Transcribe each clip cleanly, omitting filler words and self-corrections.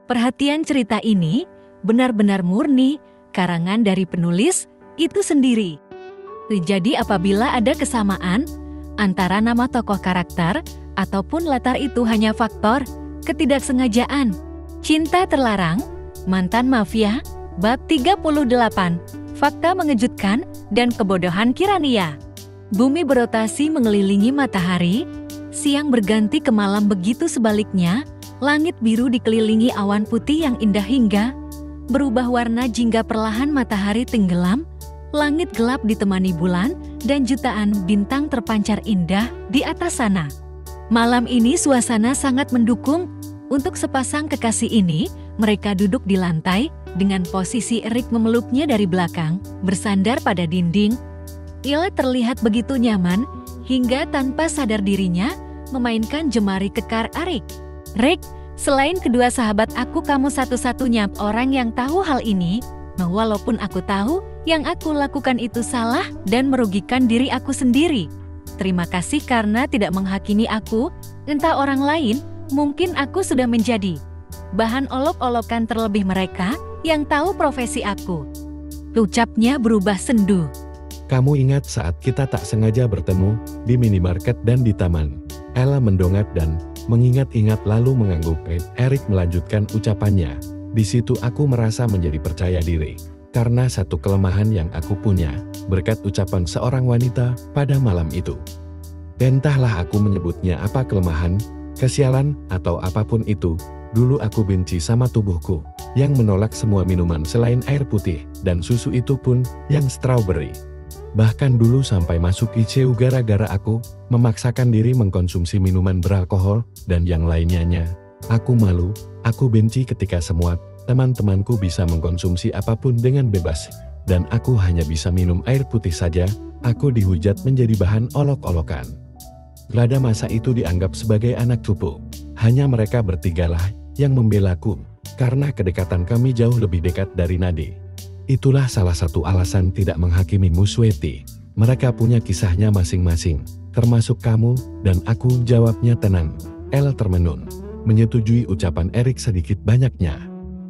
Perhatian cerita ini benar-benar murni karangan dari penulis itu sendiri. Jadi apabila ada kesamaan antara nama tokoh karakter ataupun latar itu hanya faktor ketidaksengajaan. Cinta terlarang, mantan mafia, bab 38, fakta mengejutkan dan kebodohan Kirania. Bumi berotasi mengelilingi matahari, siang berganti ke malam begitu sebaliknya, langit biru dikelilingi awan putih yang indah hingga berubah warna jingga perlahan matahari tenggelam, langit gelap ditemani bulan, dan jutaan bintang terpancar indah di atas sana. Malam ini suasana sangat mendukung untuk sepasang kekasih ini. Mereka duduk di lantai, dengan posisi Erik memeluknya dari belakang, bersandar pada dinding. Ia terlihat begitu nyaman, hingga tanpa sadar dirinya, memainkan jemari kekar Erik. Rick, selain kedua sahabat aku, kamu satu-satunya orang yang tahu hal ini. Walaupun aku tahu yang aku lakukan itu salah dan merugikan diri aku sendiri. Terima kasih karena tidak menghakimi aku, entah orang lain, mungkin aku sudah menjadi bahan olok-olokan terlebih mereka yang tahu profesi aku. Ucapnya berubah sendu. Kamu ingat saat kita tak sengaja bertemu di minimarket dan di taman? Ella mendongak dan mengingat-ingat lalu mengangguk. Erik melanjutkan ucapannya. Di situ aku merasa menjadi percaya diri. Karena satu kelemahan yang aku punya, berkat ucapan seorang wanita pada malam itu. Entahlah aku menyebutnya apa kelemahan, kesialan, atau apapun itu. Dulu aku benci sama tubuhku, yang menolak semua minuman selain air putih, dan susu itu pun yang strawberry. Bahkan dulu sampai masuk ICU gara-gara aku memaksakan diri mengkonsumsi minuman beralkohol dan yang lainnya. Aku malu, aku benci ketika semua teman-temanku bisa mengkonsumsi apapun dengan bebas, dan aku hanya bisa minum air putih saja. Aku dihujat menjadi bahan olok-olokan. Pada masa itu dianggap sebagai anak cupu. Hanya mereka bertigalah yang membelaku, karena kedekatan kami jauh lebih dekat dari Nade. Itulah salah satu alasan tidak menghakimi Musweti. Mereka punya kisahnya masing-masing, termasuk kamu dan aku. Jawabnya tenang. El termenung, menyetujui ucapan Erik sedikit banyaknya.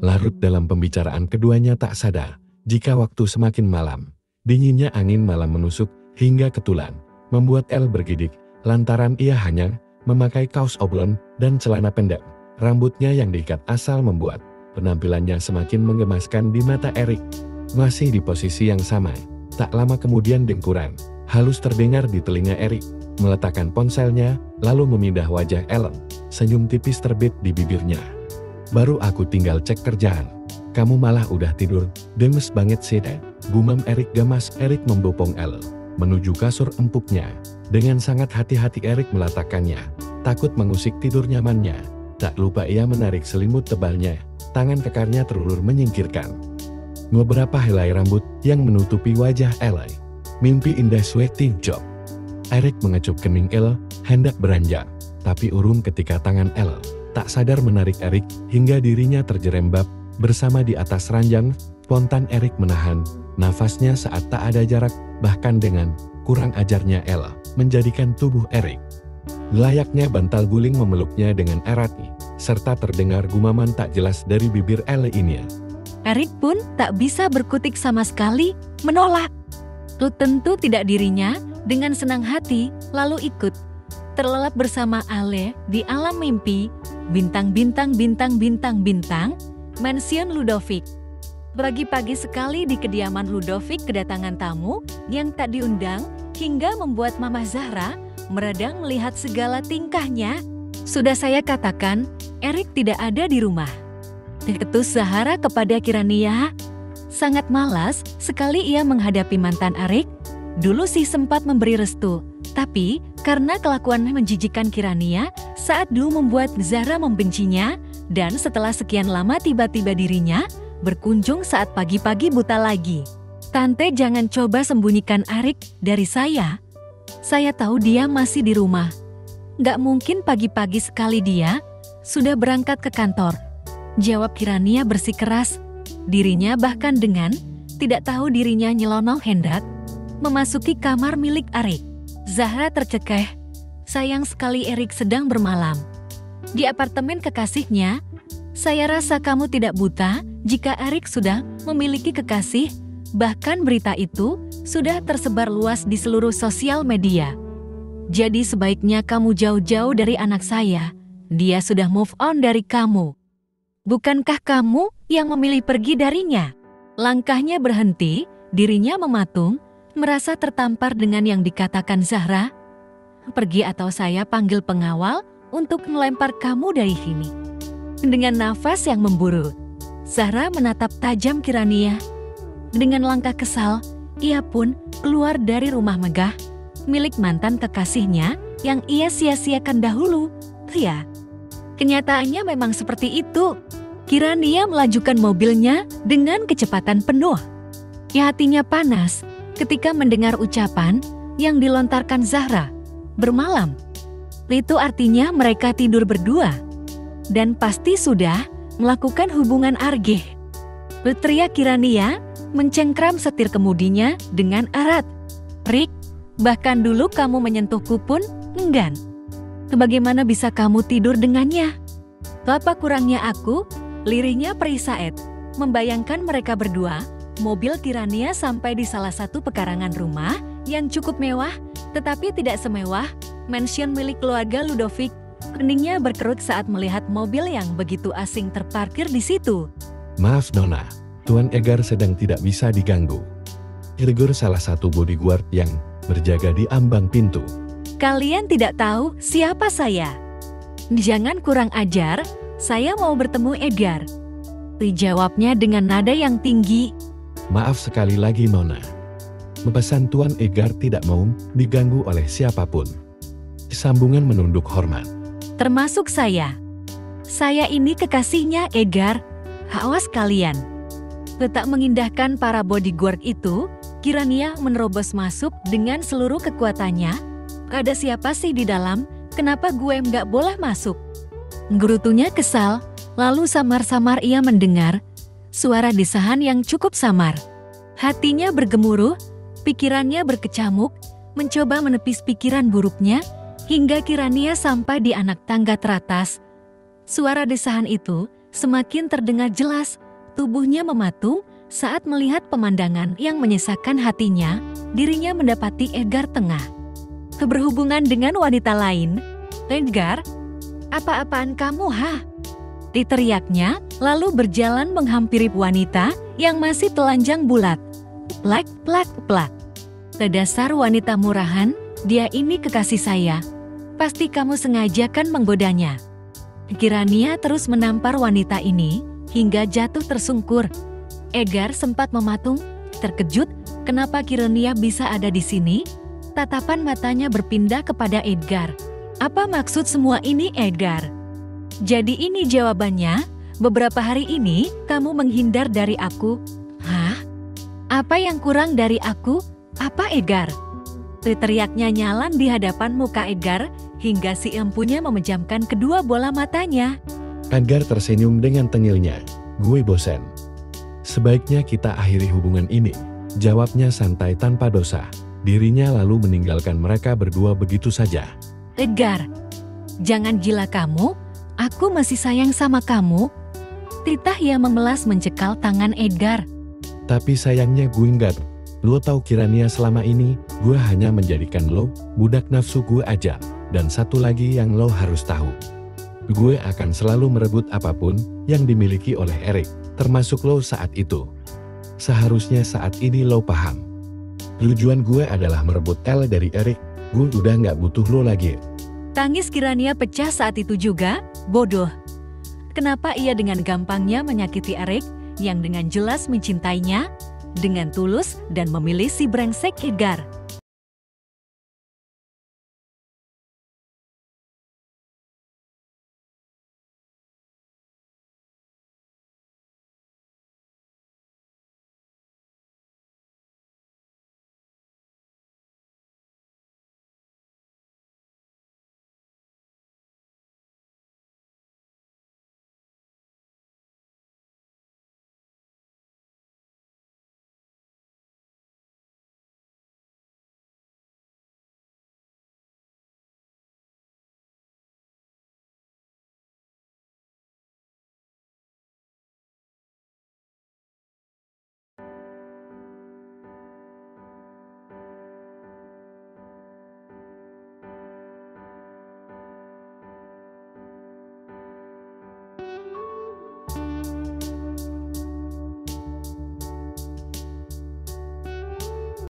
Larut dalam pembicaraan keduanya tak sadar, jika waktu semakin malam, dinginnya angin malam menusuk hingga ke tulang, membuat El bergidik, lantaran ia hanya memakai kaos oblong dan celana pendek. Rambutnya yang diikat asal membuat penampilannya semakin menggemaskan di mata Erik. Masih di posisi yang sama, tak lama kemudian dengkuran halus terdengar di telinga Erik. Meletakkan ponselnya, lalu memindah wajah Ellen. Senyum tipis terbit di bibirnya. Baru aku tinggal cek kerjaan. Kamu malah udah tidur, demes banget sih deh. Gumam Erik gamas. Erik membopong Ellen menuju kasur empuknya. Dengan sangat hati-hati Erik meletakkannya, takut mengusik tidur nyamannya. Tak lupa ia menarik selimut tebalnya. Tangan kekarnya terulur menyingkirkan beberapa helai rambut yang menutupi wajah Ellen. Mimpi indah sweaty job. Erik mengecup kening Elle, hendak beranjak, tapi urung ketika tangan Elle tak sadar menarik Erik hingga dirinya terjerembab bersama di atas ranjang. Spontan Erik menahan nafasnya saat tak ada jarak, bahkan dengan kurang ajarnya Elle menjadikan tubuh Erik layaknya bantal guling memeluknya dengan erat, serta terdengar gumaman tak jelas dari bibir Elle ini. Erik pun tak bisa berkutik sama sekali, menolak. Tentu tidak. Dirinya dengan senang hati lalu ikut terlelap bersama Ale di alam mimpi. Bintang-bintang, bintang-bintang, Mansion Ludovic. Pagi-pagi sekali di kediaman Ludovic kedatangan tamu yang tak diundang, hingga membuat Mama Zahra meradang melihat segala tingkahnya. Sudah saya katakan, Erik tidak ada di rumah. Ketus Zahra kepada Kirania. Sangat malas sekali ia menghadapi mantan Erik. Dulu sih sempat memberi restu, tapi karena kelakuan menjijikan Kirania saat dulu membuat Zahra membencinya, dan setelah sekian lama tiba-tiba dirinya berkunjung saat pagi-pagi buta lagi. Tante jangan coba sembunyikan Erik dari saya. Saya tahu dia masih di rumah. Gak mungkin pagi-pagi sekali dia sudah berangkat ke kantor. Jawab Kirania bersikeras. Dirinya bahkan dengan tidak tahu dirinya nyelonong hendak memasuki kamar milik Erik. Zahra tercekeh. Sayang sekali Erik sedang bermalam di apartemen kekasihnya. Saya rasa kamu tidak buta jika Erik sudah memiliki kekasih, bahkan berita itu sudah tersebar luas di seluruh sosial media. Jadi sebaiknya kamu jauh-jauh dari anak saya. Dia sudah move on dari kamu. Bukankah kamu yang memilih pergi darinya? Langkahnya berhenti, dirinya mematung, merasa tertampar dengan yang dikatakan Zahra. Pergi atau saya panggil pengawal untuk melempar kamu dari sini. Dengan nafas yang memburu, Zahra menatap tajam Kirania. Dengan langkah kesal, ia pun keluar dari rumah megah, milik mantan kekasihnya yang ia sia-siakan dahulu. Ya, kenyataannya memang seperti itu. Kirania melajukan mobilnya dengan kecepatan penuh. Hatinya panas ketika mendengar ucapan yang dilontarkan Zahra. Bermalam. Itu artinya mereka tidur berdua. Dan pasti sudah melakukan hubungan argih. Berteriak Kirania, mencengkram setir kemudinya dengan erat. Rik, bahkan dulu kamu menyentuhku pun enggan. Bagaimana bisa kamu tidur dengannya? Apa kurangnya aku? Lirihnya Peri Saed. Membayangkan mereka berdua, mobil Kirania sampai di salah satu pekarangan rumah yang cukup mewah, tetapi tidak semewah mansion milik keluarga Ludovic. Keningnya berkerut saat melihat mobil yang begitu asing terparkir di situ. Maaf Nona, Tuan Edgar sedang tidak bisa diganggu. Irgur salah satu bodyguard yang berjaga di ambang pintu. Kalian tidak tahu siapa saya? Jangan kurang ajar, saya mau bertemu Edgar. Dijawabnya dengan nada yang tinggi. Maaf sekali lagi Nona. Memesan Tuan Edgar tidak mau diganggu oleh siapapun. Sambungan menunduk hormat. Termasuk saya. Saya ini kekasihnya Edgar. Awas kalian. Tak mengindahkan para bodyguard itu, Kirania menerobos masuk dengan seluruh kekuatannya. Ada siapa sih di dalam? Kenapa gue nggak boleh masuk? Gerutunya kesal, lalu samar-samar ia mendengar suara desahan yang cukup samar. Hatinya bergemuruh, pikirannya berkecamuk, mencoba menepis pikiran buruknya, hingga Kirania sampai di anak tangga teratas. Suara desahan itu semakin terdengar jelas, tubuhnya mematung saat melihat pemandangan yang menyesakkan hatinya, dirinya mendapati Edgar tengah berhubungan dengan wanita lain. Edgar, apa-apaan kamu ha? Diteriaknya, lalu berjalan menghampiri wanita yang masih telanjang bulat. Plak, plak, plak. Dasar wanita murahan, dia ini kekasih saya. Pasti kamu sengaja kan menggodanya. Kirania terus menampar wanita ini hingga jatuh tersungkur. Edgar sempat mematung, terkejut kenapa Kirania bisa ada di sini. Tatapan matanya berpindah kepada Edgar. Apa maksud semua ini Edgar? Jadi ini jawabannya, beberapa hari ini kamu menghindar dari aku. Hah? Apa yang kurang dari aku? Apa Edgar? Teriaknya nyalan di hadapan muka Edgar, hingga si empunya memejamkan kedua bola matanya. Edgar tersenyum dengan tengilnya. Gue bosan. Sebaiknya kita akhiri hubungan ini. Jawabnya santai tanpa dosa. Dirinya lalu meninggalkan mereka berdua begitu saja. Edgar, jangan gila kamu. Aku masih sayang sama kamu. Titah yang memelas mencekal tangan Edgar. Tapi sayangnya gue enggak. Lo tahu Kirania selama ini, gue hanya menjadikan lo budak nafsu gue aja. Dan satu lagi yang lo harus tahu. Gue akan selalu merebut apapun yang dimiliki oleh Erik, termasuk lo saat itu. Seharusnya saat ini lo paham. Tujuan gue adalah merebut Elle dari Erik. Gue udah nggak butuh lo lagi. Tangis Kirania pecah saat itu juga. Bodoh. Kenapa ia dengan gampangnya menyakiti Erik yang dengan jelas mencintainya, dengan tulus dan memilih si brengsek Edgar?